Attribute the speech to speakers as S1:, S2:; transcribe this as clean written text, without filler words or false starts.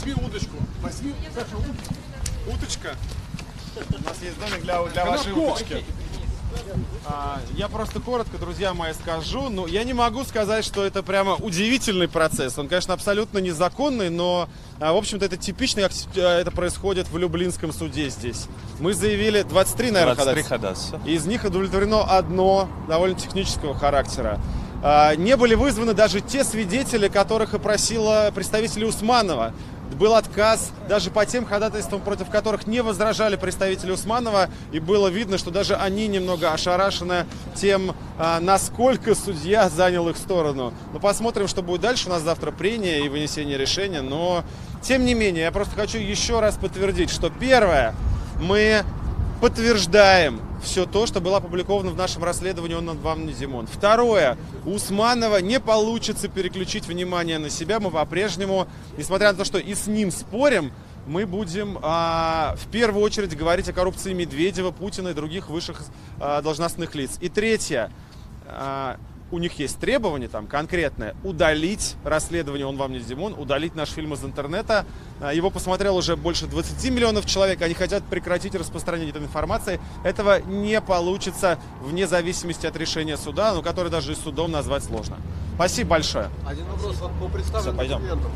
S1: Возьми удочку. Возьми, Саша, уточка.
S2: У нас есть домик для вашей уточки. Я просто коротко, друзья мои, скажу. Ну, я не могу сказать, что это прямо удивительный процесс. Он, конечно, абсолютно незаконный, но, в общем-то, это типично, как это происходит в Люблинском суде здесь. Мы заявили 23, наверное,
S3: 23 ходатайства.
S2: Из них удовлетворено одно, довольно технического характера. Не были вызваны даже те свидетели, которых и просила представитель Усманова. Был отказ даже по тем ходатайствам, против которых не возражали представители Усманова, и было видно, что даже они немного ошарашены тем, насколько судья занял их сторону. Но посмотрим, что будет дальше. У нас завтра прения и вынесение решения, но тем не менее, я просто хочу еще раз подтвердить, что первое, мы подтверждаем все то, что было опубликовано в нашем расследовании «Он вам не Димон». Второе. У Усманова не получится переключить внимание на себя. Мы по-прежнему, несмотря на то, что и с ним спорим, мы будем в первую очередь говорить о коррупции Медведева, Путина и других высших должностных лиц. И третье. У них есть требование там конкретное: удалить расследование «Он вам не Димон», удалить наш фильм из интернета. Его посмотрел уже больше 20 миллионов человек. Они хотят прекратить распространение этой информации. Этого не получится вне зависимости от решения суда, но который даже и судом назвать сложно. Спасибо большое.
S1: Один вопрос по представленным документам.